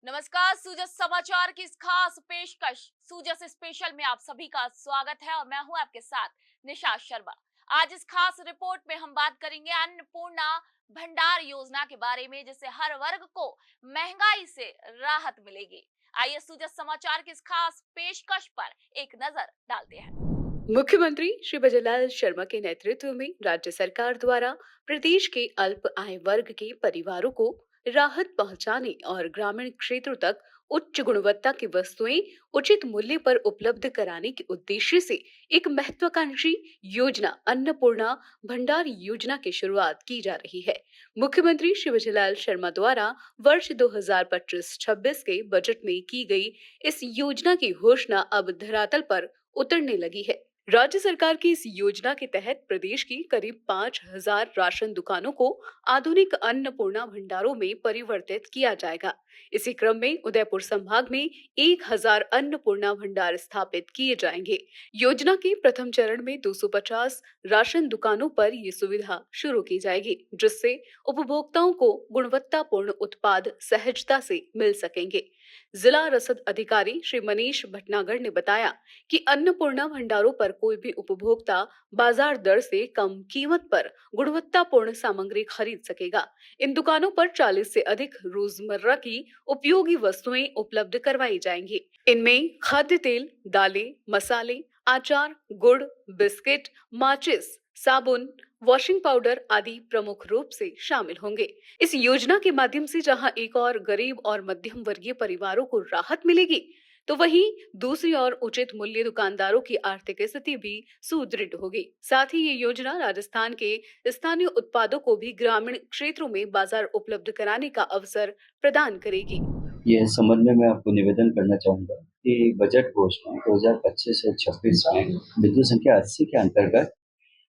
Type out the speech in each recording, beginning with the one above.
नमस्कार। सूजस समाचार की इस खास पेशकश सूजस स्पेशल में आप सभी का स्वागत है और मैं हूं आपके साथ निशा शर्मा। आज इस खास रिपोर्ट में हम बात करेंगे अन्नपूर्णा भंडार योजना के बारे में, जिससे हर वर्ग को महंगाई से राहत मिलेगी। आइए सूजस समाचार की इस खास पेशकश पर एक नजर डालते हैं। मुख्यमंत्री श्री बजरलाल शर्मा के नेतृत्व में राज्य सरकार द्वारा प्रदेश के अल्प आय वर्ग के परिवारों को राहत पहुंचाने और ग्रामीण क्षेत्रों तक उच्च गुणवत्ता की वस्तुएं उचित मूल्य पर उपलब्ध कराने के उद्देश्य से एक महत्वाकांक्षी योजना अन्नपूर्णा भंडार योजना की शुरुआत की जा रही है। मुख्यमंत्री श्री बजरलाल शर्मा द्वारा वर्ष 2025-26 के बजट में की गई इस योजना की घोषणा अब धरातल पर उतरने लगी है। राज्य सरकार की इस योजना के तहत प्रदेश की करीब 5,000 राशन दुकानों को आधुनिक अन्नपूर्णा भंडारों में परिवर्तित किया जाएगा। इसी क्रम में उदयपुर संभाग में 1,000 अन्नपूर्णा भंडार स्थापित किए जाएंगे। योजना के प्रथम चरण में 250 राशन दुकानों पर ये सुविधा शुरू की जाएगी, जिससे उपभोक्ताओं को गुणवत्तापूर्ण उत्पाद सहजता से मिल सकेंगे। जिला रसद अधिकारी श्री मनीष भटनागर ने बताया कि अन्नपूर्णा भंडारों पर कोई भी उपभोक्ता बाजार दर से कम कीमत पर गुणवत्तापूर्ण सामग्री खरीद सकेगा। इन दुकानों पर 40 से अधिक रोजमर्रा की उपयोगी वस्तुएं उपलब्ध करवाई जाएंगी। इनमें खाद्य तेल, दालें, मसाले, आचार, गुड़, बिस्किट, माचिस, साबुन, वॉशिंग पाउडर आदि प्रमुख रूप से शामिल होंगे। इस योजना के माध्यम से जहां एक और गरीब और मध्यम वर्गीय परिवारों को राहत मिलेगी, तो वहीं दूसरी ओर उचित मूल्य दुकानदारों की आर्थिक स्थिति भी सुदृढ़ होगी। साथ ही ये योजना राजस्थान के स्थानीय उत्पादों को भी ग्रामीण क्षेत्रों में बाजार उपलब्ध कराने का अवसर प्रदान करेगी। यह संबंध में मैं आपको निवेदन करना चाहूँगा कि बजट घोषणा 2025 से 26 में बिंदु संख्या 80 के अंतर्गत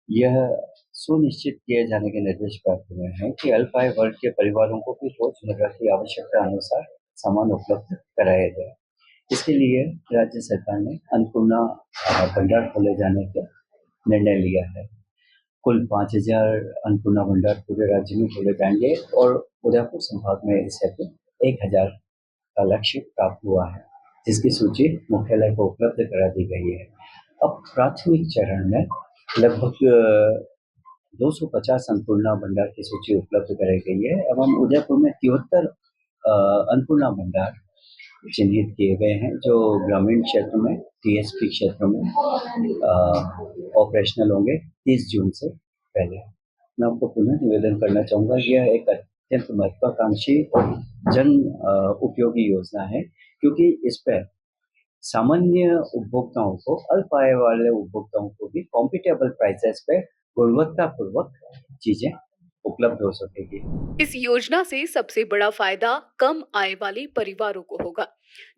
यह सुनिश्चित किए जाने के निर्देश प्राप्त हुए हैं कि अल्प आय वर्ग के परिवारों को भी रोजमर्रा की आवश्यकता अनुसार सामान उपलब्ध कराया जाए। इसके लिए राज्य सरकार ने अन्नपूर्णा भंडार खोले जाने का निर्णय लिया है। कुल 5,000 अन्नपूर्णा भंडार पूरे राज्य में खोले जाएंगे और उदयपुर संभाग में इस हेतु 1,000 का लक्ष्य प्राप्त हुआ है, जिसकी सूची मुख्यालय को उपलब्ध करा दी गई है। अब प्राथमिक चरण में लगभग 250 अन्नपूर्णा भंडार की सूची उपलब्ध कराई गई है एवं उदयपुर में 73 अन्नपूर्णा भंडार चिन्हित किए गए हैं, जो ग्रामीण क्षेत्र में टीएसपी क्षेत्रों में ऑपरेशनल होंगे 30 जून से पहले। मैं आपको पुनः निवेदन करना चाहूँगा, यह एक अत्यंत महत्वाकांक्षी और जन उपयोगी योजना है, क्योंकि इस पर सामान्य उपभोक्ताओं को, अल्प आय वाले उपभोक्ताओं को भी कॉम्पिटेबल प्राइसेस पे गुणवत्तापूर्वक चीजें उपलब्ध हो सकेगी। इस योजना से सबसे बड़ा फायदा कम आय वाले परिवारों को होगा,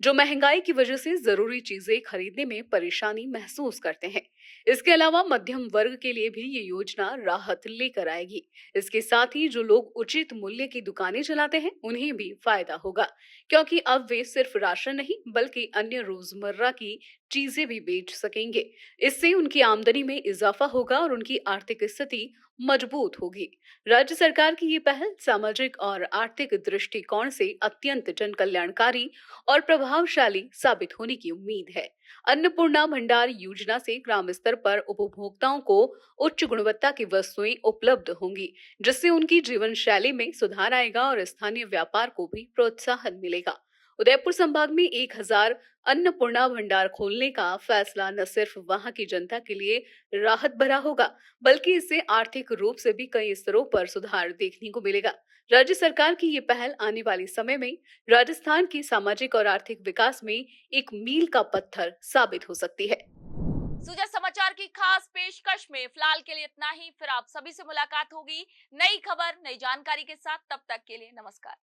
जो महंगाई की वजह से जरूरी चीजें खरीदने में परेशानी महसूस करते हैं। इसके अलावा मध्यम वर्ग के लिए भी ये योजना राहत लेकर आएगी। इसके साथ ही जो लोग उचित मूल्य की दुकानें चलाते हैं, उन्हें भी फायदा होगा, क्योंकि अब वे सिर्फ राशन नहीं बल्कि अन्य रोजमर्रा की चीजें भी बेच सकेंगे। इससे उनकी आमदनी में इजाफा होगा और उनकी आर्थिक स्थिति मजबूत होगी। राज्य सरकार की ये पहल सामाजिक और आर्थिक दृष्टिकोण से अत्यंत जन कल्याणकारी और प्रभावशाली साबित होने की उम्मीद है। अन्नपूर्णा भंडार योजना से ग्राम स्तर पर उपभोक्ताओं को उच्च गुणवत्ता की वस्तुएं उपलब्ध होंगी, जिससे उनकी जीवन शैली में सुधार आएगा और स्थानीय व्यापार को भी प्रोत्साहन मिलेगा। उदयपुर संभाग में 1,000 अन्नपूर्णा भंडार खोलने का फैसला न सिर्फ वहां की जनता के लिए राहत भरा होगा, बल्कि इससे आर्थिक रूप से भी कई स्तरों पर सुधार देखने को मिलेगा। राज्य सरकार की ये पहल आने वाले समय में राजस्थान की सामाजिक और आर्थिक विकास में एक मील का पत्थर साबित हो सकती है। सूजस समाचार की खास पेशकश में फिलहाल के लिए इतना ही। फिर आप सभी से मुलाकात होगी नई खबर, नई जानकारी के साथ। तब तक के लिए नमस्कार।